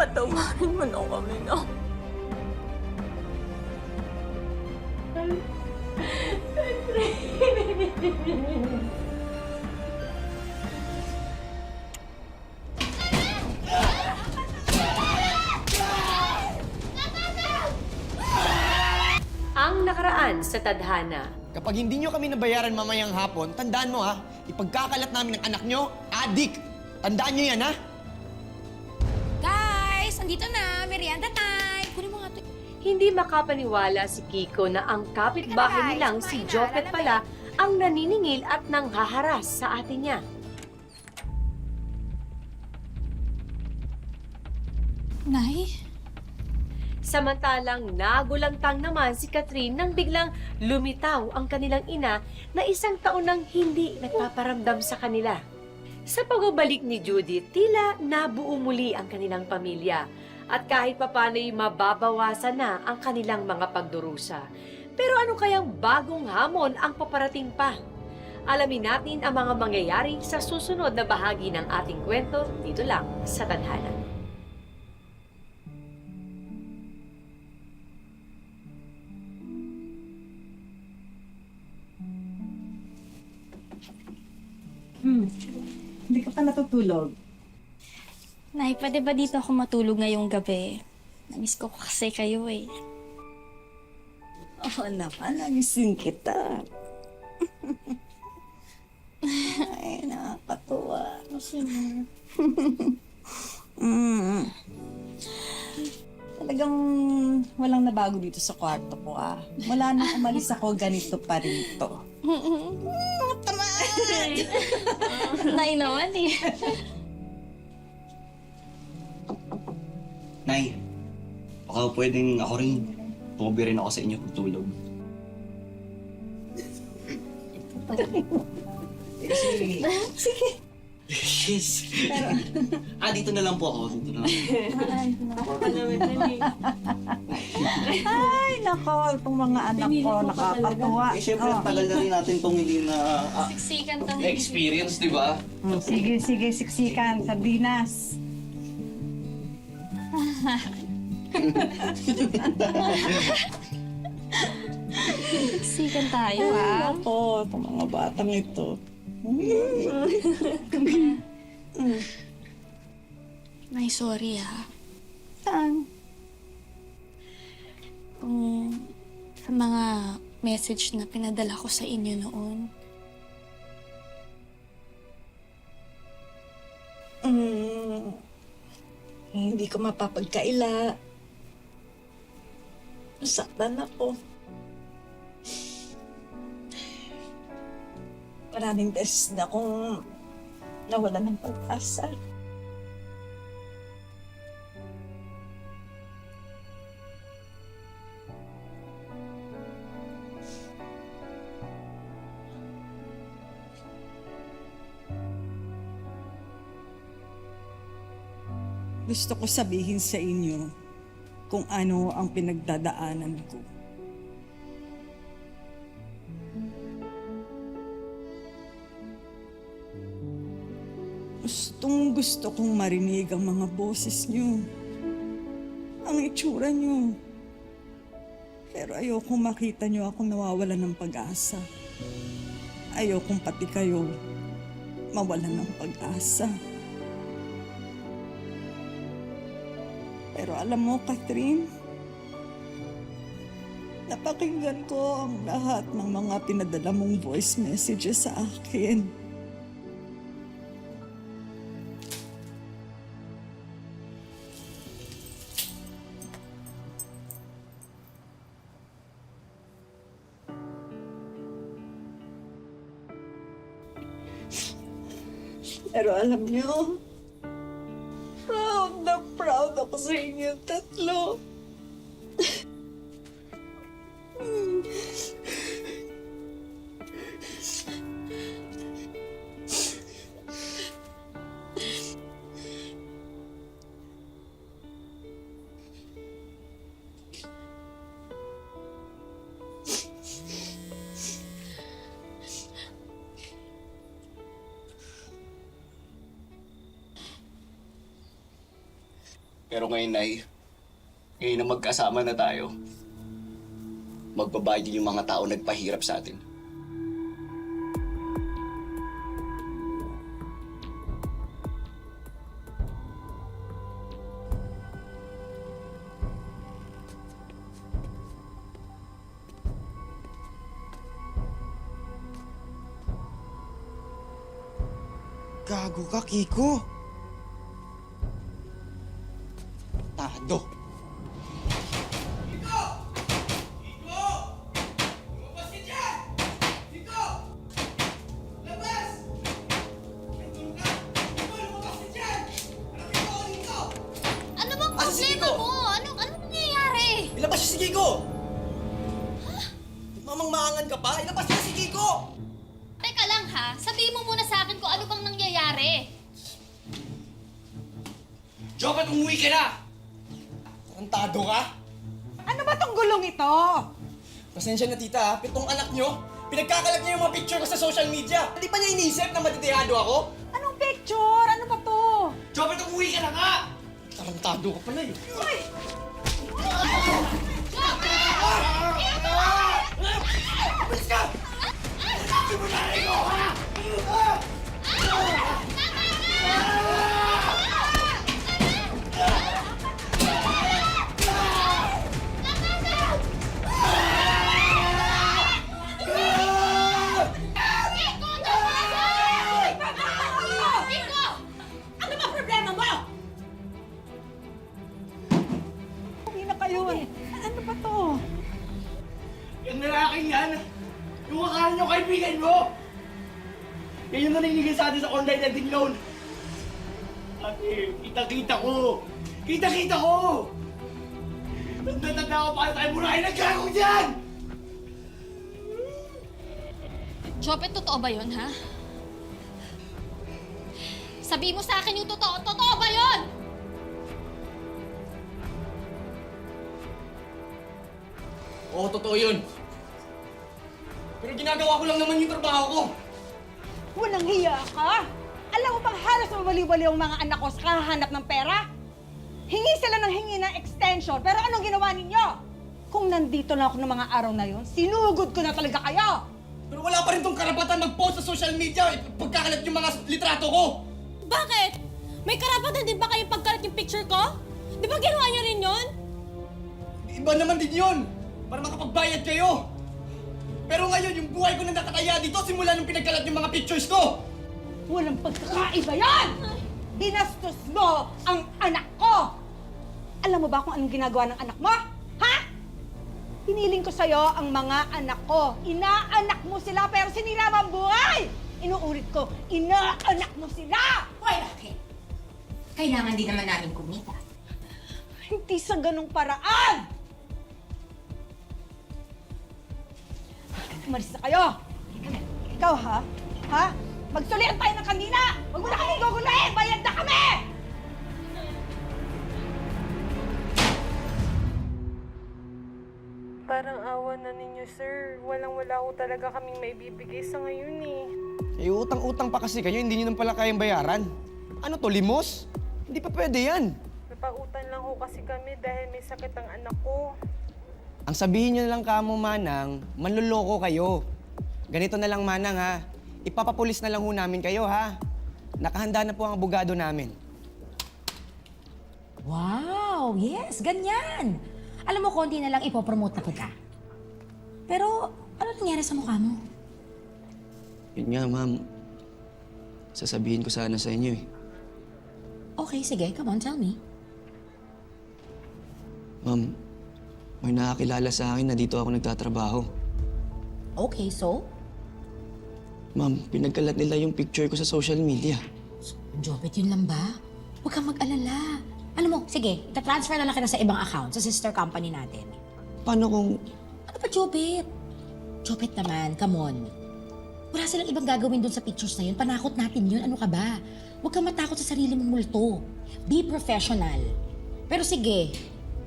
Patawarin mo na kami, no? Ang nakaraan sa tadhana. Kapag hindi nyo kami nabayaran mamayang hapon, tandaan mo ha, ipagkakalat namin ng anak nyo, adik. Tandaan nyo yan ha? Guys, andito na. Merienda time. Kunin mo nga ito. Hindi makapaniwala si Kiko na ang kapitbahay nilang si Jopet pala ang naniningil at nanghaharas sa ate niya. Nay? Samantalang nagulantang naman si Catherine nang biglang lumitaw ang kanilang ina na 1 taon nang hindi nagpaparamdam sa kanila. Sa pagbabalik ni Judith, tila nabuo muli ang kanilang pamilya at kahit papano'y mababawasan na ang kanilang mga pagdurusa. Pero ano kayang bagong hamon ang paparating pa? Alamin natin ang mga mangyayari sa susunod na bahagi ng ating kwento dito lang sa Tadhana. Hindi ka pa natutulog. Nay, pwede ba dito ako matulog ngayong gabi? Namiss ko kasi kayo eh. Oo naman, namisin kita. Ay, nakakatuwa. Talagang walang nabago dito sa kwarto ko Mula nung umalis ako, ganito pa rin to. Nay naman eh. Nay, baka pwedeng ako rin. Tumabi rin ako sa inyo pagtulog. Sige. Yes. Dito na lang po ako. Dito na lang. Ay, nako, itong mga anak ko, nakakatuwa. Siyempre, ang tagal na rin natin itong hindi na Siksikan to. experience, di ba? Sige, siksikan, sardinas. Siksikan tayo Ay, nako, itong mga batang ito. Nay, sorry Saan? Kung sa mga message na pinadala ko sa inyo noon. Hindi ko mapapagkaila. Nasaktan ako. Maraming beses na akong nawala ng pag-asa. Gusto ko sabihin sa inyo kung ano ang pinagdadaanan ko. Gusto kong marinig ang mga boses niyo, ang itsura niyo. Pero ayokong makita niyo akong nawawalan ng pag-asa. Ayokong pati kayo mawalan ng pag-asa. Pero alam mo, Catherine, napakinggan ko ang lahat ng mga pinadala mong voice messages sa akin. Pero alam niyo, proud na proud ako sa inyo tatlo. Pero ngayon, Nay, ngayon na magkasama na tayo, magbabayad yung mga tao nagpahirap sa atin. Gago ka, Kiko. Tado. Ano bang Asa si problema Kiko? mo? Ano nangyayari? Ilabas siya si Kiko! Mamang-maangan ka pa? Ilabas niya si Kiko! Teka lang ha, sabihin mo muna sa akin kung ano bang nangyayari. Jobat, umuwi ka na! Tarantado ka? Ano ba tong gulong ito? Pasensya na tita ha, pitong anak nyo, pinagkakalat niya yung mga picture ko sa social media. Hindi pa niya inisip na matitihado ako? Anong picture? Ano ba to? Jobat, umuwi ka na nga! Tarantado ka pala eh. Alis ka! Simulan ko ha! Kiko! Ano ba problema mo? Uwi na kayo eh. Ano ba to? Yung lalaking yan, yung akala nyo kaibigan mo! Yan yung naninigil sa atin sa online lending loan. Ate, kita-kita ko! Kita-kita ko! Nagtatanda ko paano tayo murahin ang gagawin dyan! Chopet, totoo ba yun, ha? Sabihin mo sa akin yung totoo. Totoo ba yun? Oo, totoo yun. Pero ginagawa ko lang naman yung trabaho ko. Walang hiya ka? Alam mo bang halos mabali-bali ang mga anak ko sa kahanap ng pera? Hingi sila ng hingi ng extension, pero anong ginawa ninyo? Kung nandito na ako ng mga araw na yun, sinugod ko na talaga kayo! Pero wala pa rin tong karapatan mag-post sa social media pagkakalat yung mga litrato ko. Bakit? May karapatan din ba kayong pagkalat yung picture ko? Di ba ginawa niyo rin yun? Iba naman din yun, para makapagbayad kayo. Pero ngayon, yung buhay ko na nakataya dito simula nung pinagkalat yung mga pictures ko. Walang pagkakaiba yan! Binastos mo ang anak ko! Alam mo ba kung anong ginagawa ng anak mo? Ha? Hiniling ko sa'yo ang mga anak ko. Inaanak mo sila pero sinira mo ang buhay! Inuulit ko, inaanak mo sila! Hoy, bakit? Kailangan din naman namin kumita. Hindi sa ganong paraan! Umalis na kayo! Ikaw ha? Ha? Magsulian tayo ng kanina! Huwag mo na kami gugulayin! Bayad na kami! Parang awa na ninyo, sir. Walang-wala ko talaga kaming may bibigay sa ngayon eh. Eh, utang-utang pa kasi kayo, hindi nyo nang pala kayang bayaran. Ano to, limos? Hindi pa pwede yan. Napautan lang ho kasi kami dahil may sakit ang anak ko. Ang sabihin nyo na lang kamo, Manang, manloloko kayo. Ganito na lang, Manang, ha? Ipapapulis na lang ho namin kayo, ha? Nakahanda na po ang abogado namin. Wow! Yes, ganyan! Alam mo, konti na lang ipopromote na kita. Pero, ano nangyari sa mukha mo? Yun nga, ma'am. Sasabihin ko sana sa inyo eh. Okay, sige. Come on, tell me. Ma'am, may nakakilala sa akin na dito ako nagtatrabaho. Okay, so? Ma'am, pinagkalat nila yung picture ko sa social media. Jobet, yun lang ba? Huwag kang mag-alala. Alam mo, sige, itatransfer na lang kita sa ibang account, sa sister company natin. Paano kung... Ano ba, Jobet? Jobet naman, come on. Wala silang ibang gagawin dun sa pictures na yun. Panakot natin yun. Ano ka ba? Huwag kang matakot sa sarili mong multo. Be professional. Pero sige,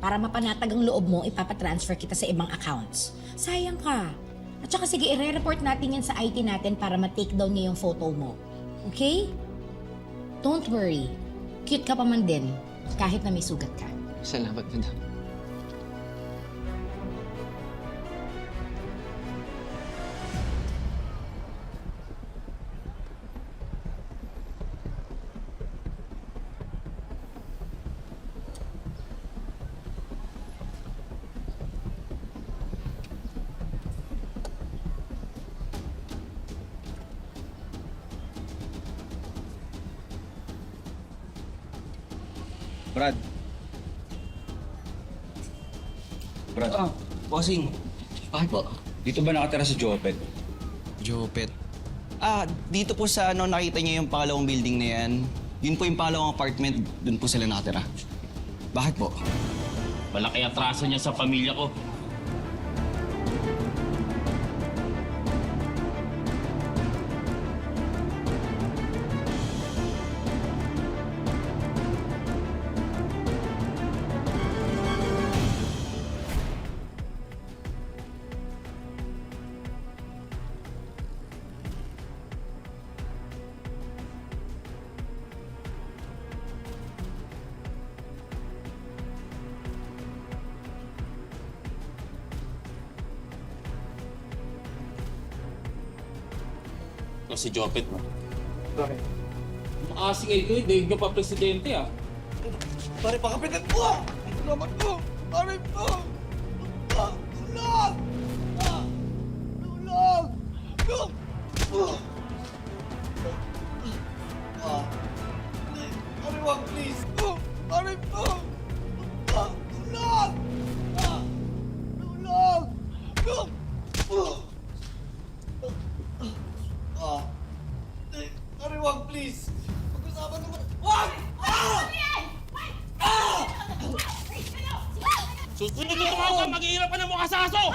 para mapanatag ang loob mo, ipapatransfer kita sa ibang accounts. Sayang ka. At saka sige, i-report natin yan sa IT natin para ma-take down niya yung photo mo. Okay? Don't worry. Cute ka pa man din. Kahit na may sugat ka. Salamat, madam. Brad. Brad. Bossing. Bakit po? Dito ba nakatira si Jopet? Jopet. Dito po sa nakita niyo yung pangalawang building na yan. Yun po yung pangalawang apartment, dun po sila nakatira. Bakit po? Malaki atraso niya sa pamilya ko. Ito si Jopet mo. Bakit? Makasingay ko, hindi nyo pa presidente ah. Pare, pakapitan po! Salamat po! Pare po! Tulog! Tulog! Pare, wag please! Pare po! Tulog! Tulog! Pare, wag please! Pag-usapan naman... Wag! Susunod na tumawa, maghihirap ka ng mukha sa aso!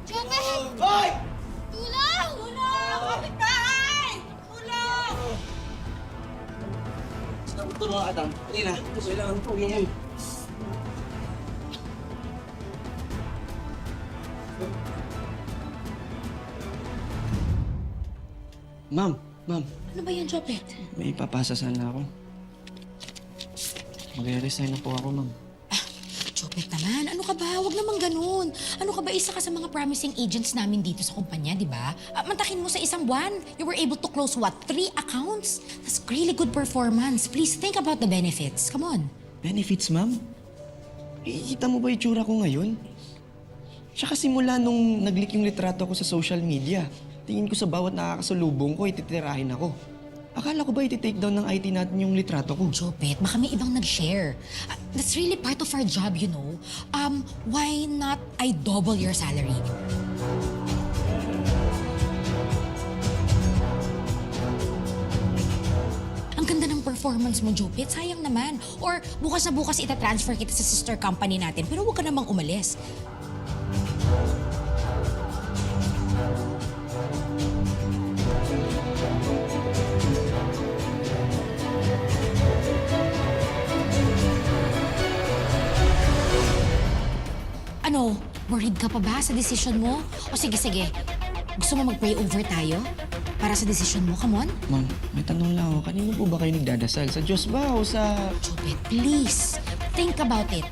Jopet! Hoy! Tulong! Tulong! Kapitbahay! Tulong! Tulungan ka, Tang. Rina, kailangan ko yun. Ma'am, Ano ba yan, Jopet? may papasa sana ako. Mag-resign na po ako, ma'am. Jopet naman, ano ka ba? Huwag naman ganun. Ano ka ba, isa ka sa mga promising agents namin dito sa kumpanya, di ba? Mantakin mo sa isang buwan. You were able to close, 3 accounts? That's really good performance. Please think about the benefits. Come on. Benefits, ma'am? Ikita mo ba yung tsura ko ngayon? Tsaka simula nung nag-leak yung litrato ko sa social media, tingin ko sa bawat nakakasalubong ko, ititirahin ako. Akala ko ba iti-take down ng IT natin yung litrato ko? Jopet, baka may ibang nag-share. That's really part of our job, you know. Why not I double your salary? Ang ganda ng performance mo, Jopet. Sayang naman. Or bukas na bukas ita-transfer kita sa sister company natin. Pero huwag ka namang umalis. Ano, worried ka pa ba sa decision mo? O sige, gusto mo mag-pray over tayo? Para sa decision mo, come on? Ma'am, may tanong lang ako. Kanino po ba kayo nagdadasal? Sa Diyos ba o sa... Jopet, please, think about it.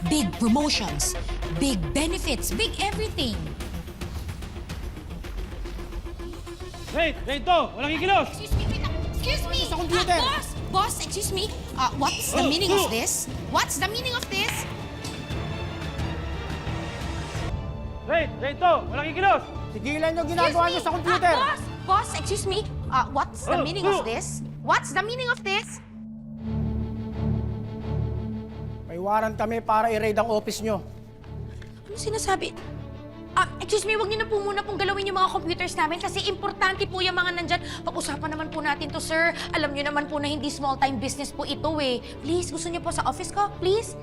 Big promotions, big benefits, big everything. Wait! Rito! Walang ikilos! Excuse me, wait lang. Excuse me! Sa computer! Boss, excuse me. What's the meaning of this? What's the meaning of this? Wait! Rito! Walang ikilos! Tigilan yung ginagawa niyo sa computer! Boss, excuse me. What's the meaning of this? What's the meaning of this? May warrant kami para i-raid ang office niyo. Ano sinasabi? Excuse me, huwag niyo na po muna pong galawin yung mga computers namin kasi importante po yung mga nandyan. Pag-usapan naman po natin to, sir. Alam niyo naman po na hindi small-time business po ito eh. Please, gusto niyo po sa office ko? Please?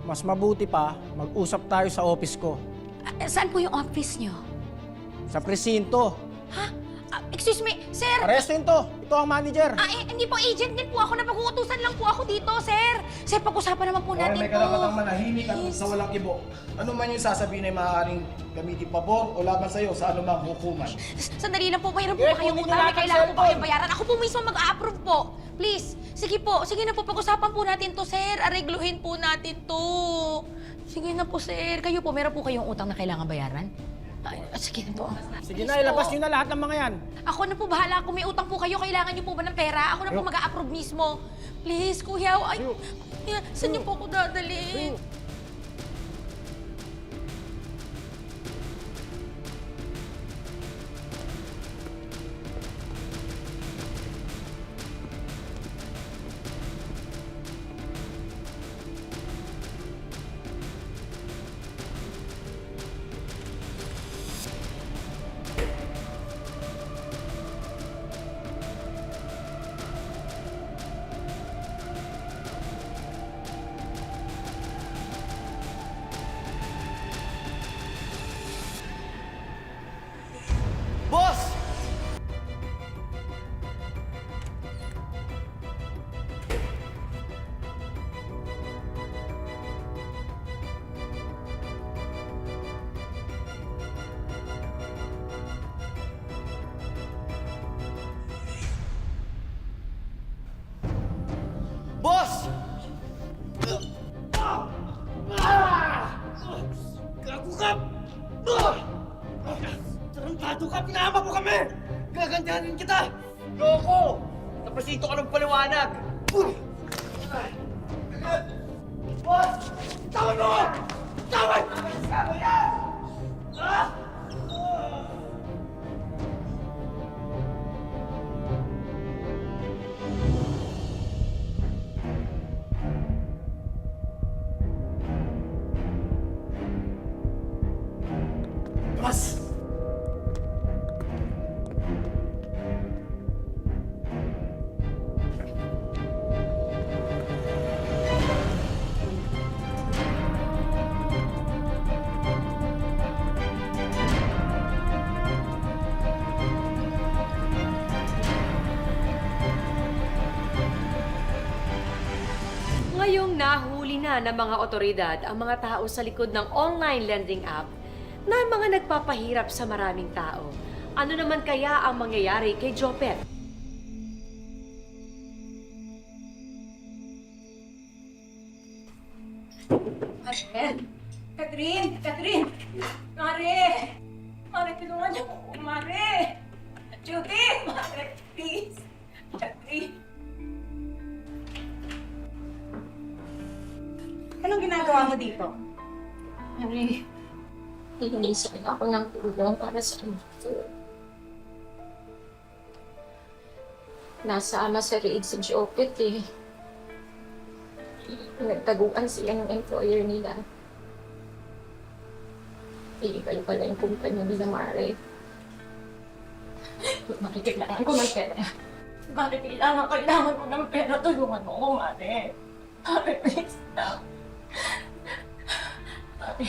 Mas mabuti pa, mag-usap tayo sa office ko. Saan po yung office niyo? Sa presinto. Ha? Excuse me, sir! Arrestin to! Ito ang manager. Hindi po agent din po ako. Napag-uutusan lang po ako dito, sir. Sir, pag-usapan naman po natin may to. karapatang manahimik at sa walang ibo. Ano man yung sasabihin ay maaaring gamitin pabor o laban sa'yo sa anumang hukuman. Sandali lang po. Mayroon po Eh, kayong kunin utang. niyo May lahat ng kailangan po cellphone. kayong bayaran. Ako po mismo mag-a-approve po. Please. Sige po. Sige na po. Pag-usapan po natin to, sir. Aregluhin po natin to. Sige na po, sir. Kayo po, meron po kayong utang na kailangan bayaran? Sige na po. Sige Please na, ilabas po. niyo na lahat ng mga yan. Ako na po bahala. Kung may utang po kayo, kailangan niyo po ba ng pera? Ako na po mag-a-approve mismo. Please, kuya. Ay, kuya, saan niyo po ako dadalhin? Boss! Boss! Kakukap! Tarantado ka! Pinahama mo kami! Gagandanin kita! Loko! Napasito ka ng paliwanag! Boss! Tawan mo! Tawan! Sabi yan! Boss! Ngayong nahuli na ng mga otoridad ang mga tao sa likod ng online lending app na mga nagpapahirap sa maraming tao. Ano naman kaya ang mangyayari kay Jopet? Catherine! Catherine! Mare! Mare, tulungan niyo ako. Mare! Judith! Mare, please! Catherine! Anong ginagawa mo dito? Mare, hihilisan ako ng tulong para sa anak ko. Nasa ama sa riig si Jopet eh. Nagtaguan sila ng employer nila. Illegal pala yung kumpanya nila, Mare. Mare, kailangan ko ng pera. Mare, kailangan ko ng pera. Tulungan mo ako, Mare. Mare, please na. Mare.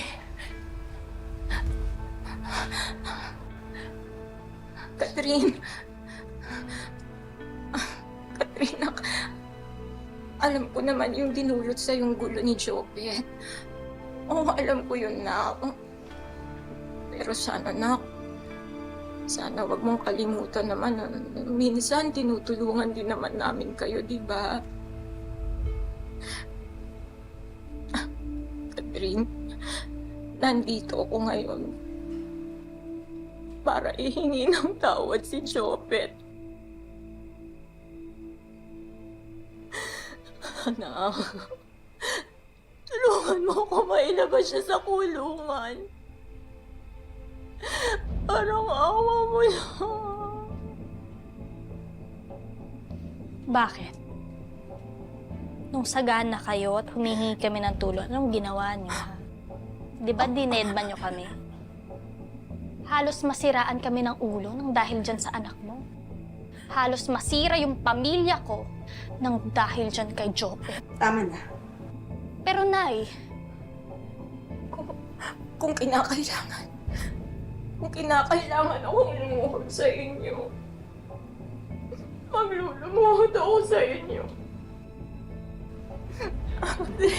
Catherine. Catherine, alam ko naman yung dinulot sa yung gulo ni Jopet. Oo, alam ko yun, nak. Pero sana, nak, sana wag mong kalimutan naman na minsan tinutulungan din naman namin kayo, di ba? Catherine, nandito ako ngayon para ihingi ng tawad si Jopet. Anak, tulungan mo ako mailabas siya sa kulungan. Parang awa mo lang. Bakit? Nung sagana kayo at humihingi kami ng tulong, anong ginawa niyo, ha? Di ba dinedma niyo kami? Halos masiraan kami ng ulo nang dahil dyan sa anak mo. Halos masira yung pamilya ko nang dahil dyan kay Jopet. Tama na. Pero Nay, Kung kinakailangan akong lumuhod sa inyo, Maglulumuhod ako sa inyo. Ate,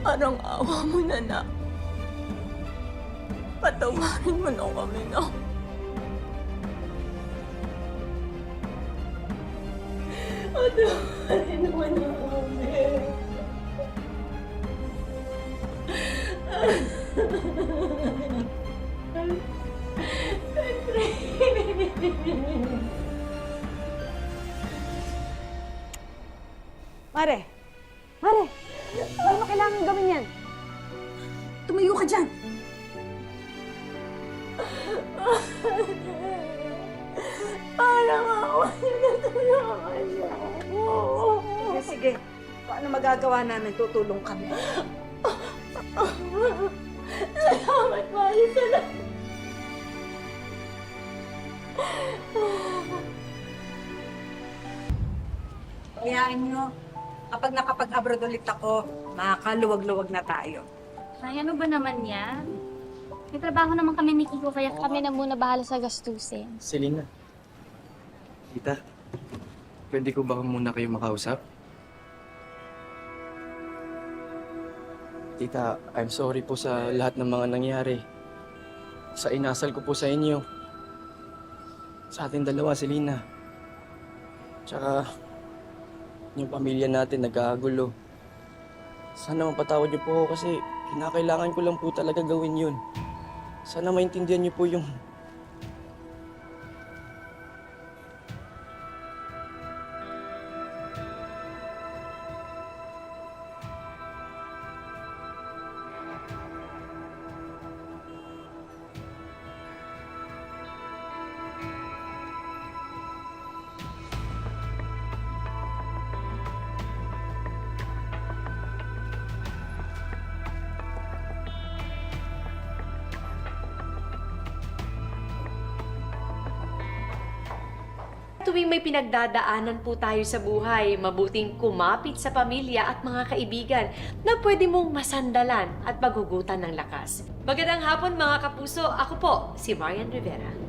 parang awa mo na na. Patawarin mo na kami na. Patawarin mo na kami. Mare! Mare! Ano kailangan gawin yan? Tumayo ka dyan! Parang awa na tulungan niyo. Sige, sige. Paano magagawa namin? Tutulong kami. Salamat, Mari. Salamat. Hayaan nyo. Kapag nakapag-abroad ulit ako, makakaluwag-luwag na tayo. Ay, ano ba naman yan? May trabaho naman kami ni Kiko, kaya kami na muna bahala sa gastusin. Selena. Tita, pwede ko ba muna kayo makausap? Tita, I'm sorry po sa lahat ng mga nangyari. Sa inasal ko po sa inyo. Sa ating dalawa, Selena. Tsaka, yung pamilya natin nagkagulo. Sana mapatawad niyo po ako kasi kinakailangan ko lang po talaga gawin yun. Sana maintindihan niyo po yung... Tuwing may pinagdadaanan po tayo sa buhay, mabuting kumapit sa pamilya at mga kaibigan na pwede mong masandalan at paghugutan ng lakas. Magandang hapon mga kapuso, ako po si Marian Rivera.